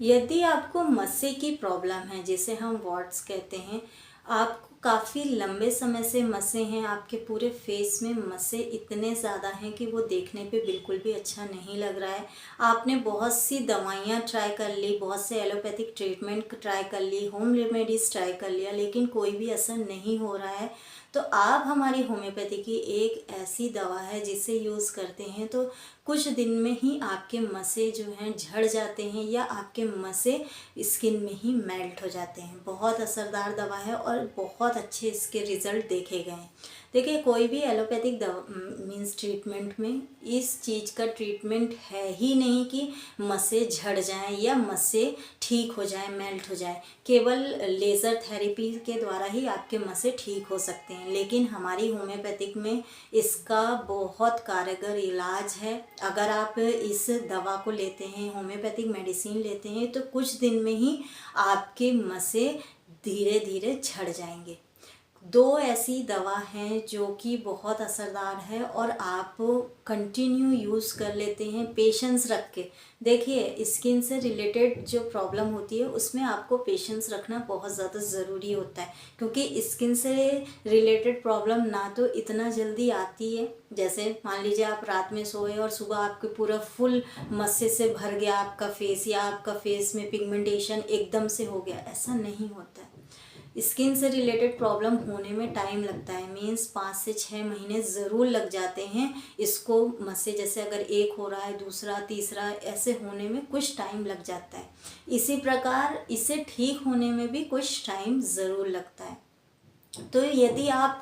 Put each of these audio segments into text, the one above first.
यदि आपको मस्से की प्रॉब्लम है, जिसे हम वॉट्स कहते हैं, आपको काफ़ी लंबे समय से मस्से हैं, आपके पूरे फेस में मस्से इतने ज़्यादा हैं कि वो देखने पे बिल्कुल भी अच्छा नहीं लग रहा है। आपने बहुत सी दवाइयाँ ट्राई कर ली, बहुत से एलोपैथिक ट्रीटमेंट ट्राई कर ली, होम रेमेडीज़ ट्राई कर लिया, लेकिन कोई भी असर नहीं हो रहा है। तो आप हमारी होम्योपैथी की एक ऐसी दवा है जिसे यूज़ करते हैं तो कुछ दिन में ही आपके मस्से जो हैं झड़ जाते हैं, या आपके मस्से स्किन में ही मेल्ट हो जाते हैं। बहुत असरदार दवा है और बहुत अच्छे इसके रिज़ल्ट देखे गए हैं। देखिए, कोई भी एलोपैथिक दवा मीन्स ट्रीटमेंट में इस चीज़ का ट्रीटमेंट है ही नहीं कि मस्से झड़ जाएं या मस्से ठीक हो जाएं, मेल्ट हो जाएं। केवल लेज़र थेरेपी के द्वारा ही आपके मस्से ठीक हो सकते हैं, लेकिन हमारी होम्योपैथिक में इसका बहुत कारगर इलाज है। अगर आप इस दवा को लेते हैं, होम्योपैथिक मेडिसिन लेते हैं, तो कुछ दिन में ही आपके मस्से धीरे धीरे झड़ जाएंगे। दो ऐसी दवा हैं जो कि बहुत असरदार है और आप कंटिन्यू यूज़ कर लेते हैं पेशेंस रख के। देखिए, स्किन से रिलेटेड जो प्रॉब्लम होती है उसमें आपको पेशेंस रखना बहुत ज़्यादा ज़रूरी होता है, क्योंकि स्किन से रिलेटेड प्रॉब्लम ना तो इतना जल्दी आती है। जैसे मान लीजिए आप रात में सोए और सुबह आपके पूरा फुल मस्से से भर गया आपका फेस, या आपका फेस में पिगमेंटेशन एकदम से हो गया, ऐसा नहीं होता है। स्किन से रिलेटेड प्रॉब्लम होने में टाइम लगता है, मीन्स 5 से 6 महीने ज़रूर लग जाते हैं इसको मस्से, जैसे अगर एक हो रहा है, दूसरा, तीसरा, ऐसे होने में कुछ टाइम लग जाता है। इसी प्रकार इसे ठीक होने में भी कुछ टाइम ज़रूर लगता है। तो यदि आप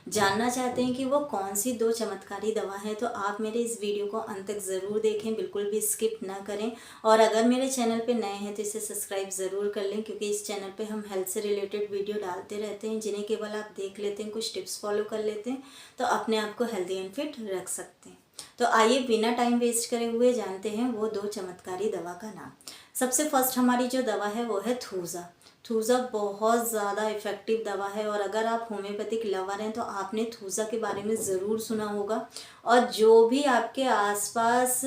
जानना चाहते हैं कि वो कौन सी दो चमत्कारी दवा है, तो आप मेरे इस वीडियो को अंत तक ज़रूर देखें, बिल्कुल भी स्किप ना करें। और अगर मेरे चैनल पे नए हैं तो इसे सब्सक्राइब ज़रूर कर लें, क्योंकि इस चैनल पे हम हेल्थ से रिलेटेड वीडियो डालते रहते हैं, जिन्हें केवल आप देख लेते हैं, कुछ टिप्स फॉलो कर लेते हैं, तो अपने आप को हेल्दी एंड फिट रख सकते हैं। तो आइए बिना टाइम वेस्ट करे हुए जानते हैं वो दो चमत्कारी दवा का नाम। सबसे फर्स्ट हमारी जो दवा है वो है थूजा। थूजा बहुत ज़्यादा इफ़ेक्टिव दवा है, और अगर आप होम्योपैथिक लवर हैं तो आपने थूजा के बारे में ज़रूर सुना होगा। और जो भी आपके आसपास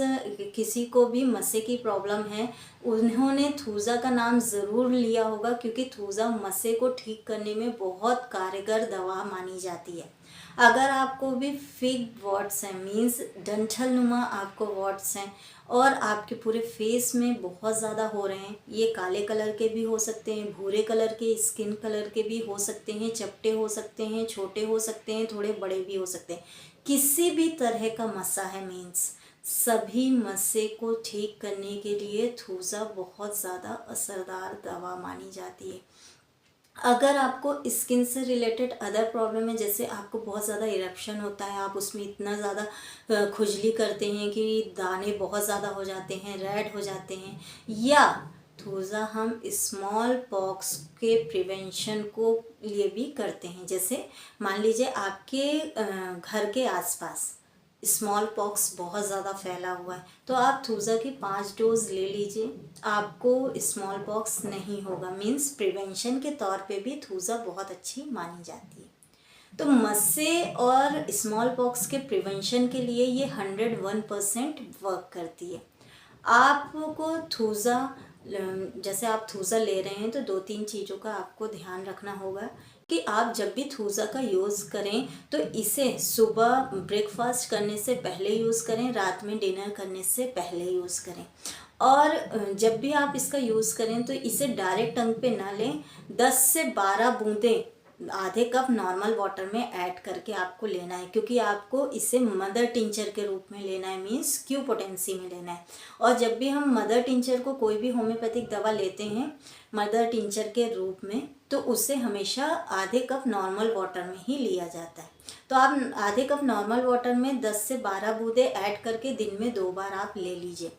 किसी को भी मस्से की प्रॉब्लम है, उन्होंने थूजा का नाम ज़रूर लिया होगा, क्योंकि थूजा मस्से को ठीक करने में बहुत कारगर दवा मानी जाती है। अगर आपको भी फिग वॉट्स हैं, मीन्स डंठल नुमा आपको वॉट्स हैं, और आपके पूरे फेस में बहुत ज़्यादा हो रहे हैं, ये काले कलर के भी हो सकते हैं, भूरे कलर के, स्किन कलर के भी हो सकते हैं, चपटे हो सकते हैं, छोटे हो सकते हैं, थोड़े बड़े भी हो सकते हैं, किसी भी तरह का मस्सा है, मीन्स सभी मस्से को ठीक करने के लिए थूजा बहुत ज़्यादा असरदार दवा मानी जाती है। अगर आपको स्किन से रिलेटेड अदर प्रॉब्लम है, जैसे आपको बहुत ज़्यादा इरप्शन होता है, आप उसमें इतना ज़्यादा खुजली करते हैं कि दाने बहुत ज़्यादा हो जाते हैं, रेड हो जाते हैं, या थूजा हम स्मॉल पॉक्स के प्रिवेंशन को लिए भी करते हैं। जैसे मान लीजिए आपके घर के आसपास स्मॉल पॉक्स बहुत ज़्यादा फैला हुआ है, तो आप थूजा की 5 डोज ले लीजिए, आपको स्मॉल पॉक्स नहीं होगा। मीन्स प्रिवेंशन के तौर पे भी थूजा बहुत अच्छी मानी जाती है। तो मस्से और स्मॉल पॉक्स के प्रिवेंशन के लिए ये 101% वर्क करती है। आपको थूजा, जैसे आप थूजा ले रहे हैं तो 2-3 चीज़ों का आपको ध्यान रखना होगा कि आप जब भी थूजा का यूज़ करें तो इसे सुबह ब्रेकफास्ट करने से पहले यूज़ करें, रात में डिनर करने से पहले यूज़ करें। और जब भी आप इसका यूज़ करें तो इसे डायरेक्ट टंग पे ना लें, 10 से 12 बूंदें आधे कप नॉर्मल वाटर में ऐड करके आपको लेना है, क्योंकि आपको इसे मदर टिंचर के रूप में लेना है, मीन्स क्यू पोटेंसी में लेना है। और जब भी हम मदर टिंचर को, कोई भी होम्योपैथिक दवा लेते हैं मदर टिंचर के रूप में, तो उसे हमेशा आधे कप नॉर्मल वाटर में ही लिया जाता है। तो आप आधे कप नॉर्मल वाटर में 10 से 12 बूंदें ऐड करके दिन में 2 बार आप ले लीजिए,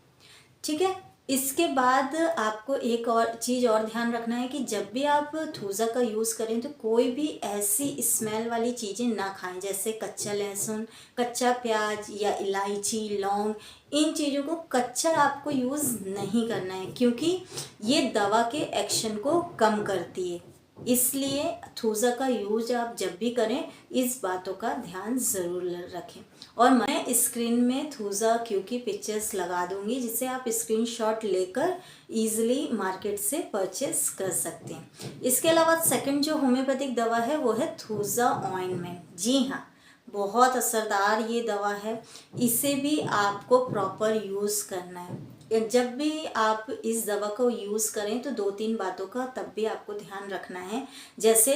ठीक है। इसके बाद आपको एक और चीज़ और ध्यान रखना है कि जब भी आप थूजा का यूज़ करें तो कोई भी ऐसी स्मेल वाली चीज़ें ना खाएं, जैसे कच्चा लहसुन, कच्चा प्याज या इलायची, लौंग, इन चीज़ों को कच्चा आपको यूज़ नहीं करना है, क्योंकि ये दवा के एक्शन को कम करती है। इसलिए थूजा का यूज आप जब भी करें इस बातों का ध्यान ज़रूर रखें। और मैं स्क्रीन में थूजा क्यू की पिक्चर्स लगा दूंगी, जिससे आप स्क्रीनशॉट लेकर इजीली मार्केट से परचेस कर सकते हैं। इसके अलावा सेकंड जो होम्योपैथिक दवा है वो है थूजा ऑइंटमेंट। जी हाँ, बहुत असरदार ये दवा है। इसे भी आपको प्रॉपर यूज़ करना है। जब भी आप इस दवा को यूज़ करें तो 2-3 बातों का तब भी आपको ध्यान रखना है। जैसे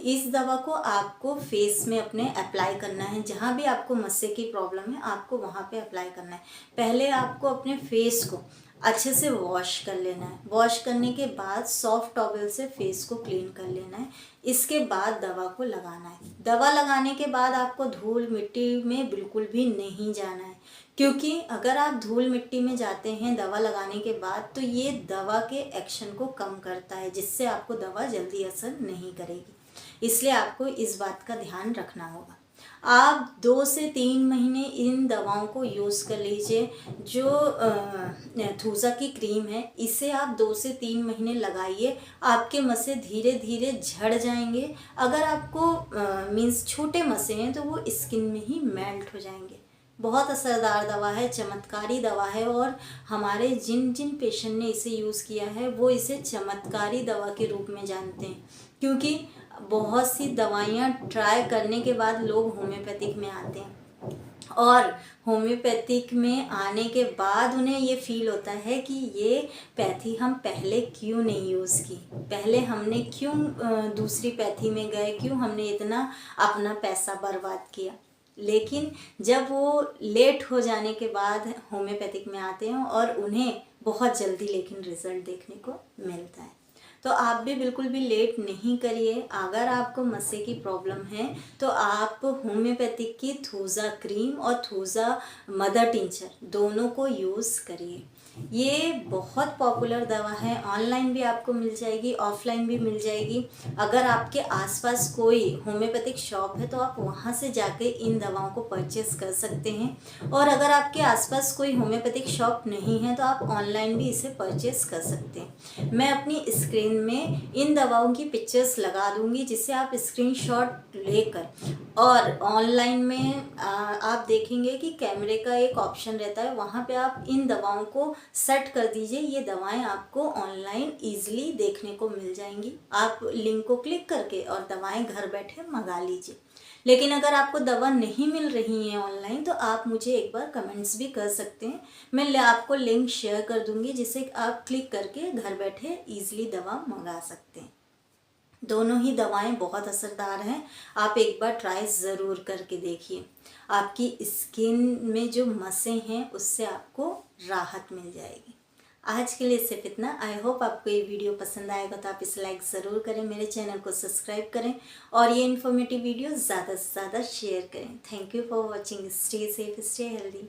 इस दवा को आपको फेस में अपने अप्लाई करना है। जहाँ भी आपको मस्से की प्रॉब्लम है आपको वहाँ पे अप्लाई करना है। पहले आपको अपने फेस को अच्छे से वॉश कर लेना है। वॉश करने के बाद सॉफ्ट टॉवल से फेस को क्लीन कर लेना है। इसके बाद दवा को लगाना है। दवा लगाने के बाद आपको धूल मिट्टी में बिल्कुल भी नहीं जाना है, क्योंकि अगर आप धूल मिट्टी में जाते हैं दवा लगाने के बाद तो ये दवा के एक्शन को कम करता है, जिससे आपको दवा जल्दी असर नहीं करेगी। इसलिए आपको इस बात का ध्यान रखना होगा। आप 2 से 3 महीने इन दवाओं को यूज़ कर लीजिए। जो थूजा की क्रीम है इसे आप 2 से 3 महीने लगाइए, आपके मस्से धीरे धीरे झड़ जाएंगे। अगर आपको मीन्स छोटे मस्से हैं तो वो स्किन में ही मेल्ट हो जाएंगे। बहुत असरदार दवा है, चमत्कारी दवा है। और हमारे जिन जिन पेशेंट ने इसे यूज़ किया है वो इसे चमत्कारी दवा के रूप में जानते हैं, क्योंकि बहुत सी दवाइयाँ ट्राई करने के बाद लोग होम्योपैथिक में आते हैं और होम्योपैथिक में आने के बाद उन्हें ये फील होता है कि ये पैथी हम पहले क्यों नहीं यूज़ की, पहले हमने क्यों दूसरी पैथी में गए, क्यों हमने इतना अपना पैसा बर्बाद किया। लेकिन जब वो लेट हो जाने के बाद होम्योपैथिक में आते हैं और उन्हें बहुत जल्दी लेकिन रिज़ल्ट देखने को मिलता है। तो आप भी बिल्कुल भी लेट नहीं करिए। अगर आपको मस्से की प्रॉब्लम है तो आप होम्योपैथिक की थूजा क्रीम और थूजा मदर टिंचर दोनों को यूज़ करिए। ये बहुत पॉपुलर दवा है, ऑनलाइन भी आपको मिल जाएगी, ऑफलाइन भी मिल जाएगी। अगर आपके आसपास कोई होम्योपैथिक शॉप है तो आप वहाँ से जाके इन दवाओं को परचेस कर सकते हैं। और अगर आपके आसपास कोई होम्योपैथिक शॉप नहीं है तो आप ऑनलाइन भी इसे परचेस कर सकते हैं। मैं अपनी स्क्रीन में इन दवाओं की पिक्चर्स लगा दूंगी, जिससे आप स्क्रीनशॉट लेकर और ऑनलाइन में आप देखेंगे कि कैमरे का एक ऑप्शन रहता है, वहाँ पे आप इन दवाओं को सेट कर दीजिए। ये दवाएं आपको ऑनलाइन ईजिली देखने को मिल जाएंगी। आप लिंक को क्लिक करके और दवाएं घर बैठे मंगा लीजिए। लेकिन अगर आपको दवा नहीं मिल रही है ऑनलाइन तो आप मुझे एक बार कमेंट्स भी कर सकते हैं। मैं आपको लिंक शेयर कर दूंगी, जिससे आप क्लिक करके घर बैठे ईजिली दवा मंगा सकते हैं। दोनों ही दवाएं बहुत असरदार हैं, आप एक बार ट्राई ज़रूर करके देखिए। आपकी स्किन में जो मस्से हैं उससे आपको राहत मिल जाएगी। आज के लिए सिर्फ इतना। आई होप आपको ये वीडियो पसंद आएगा तो आप इसे लाइक ज़रूर करें, मेरे चैनल को सब्सक्राइब करें और ये इन्फॉर्मेटिव वीडियो ज़्यादा से ज़्यादा शेयर करें। Thank you for watching. Stay safe, stay healthy.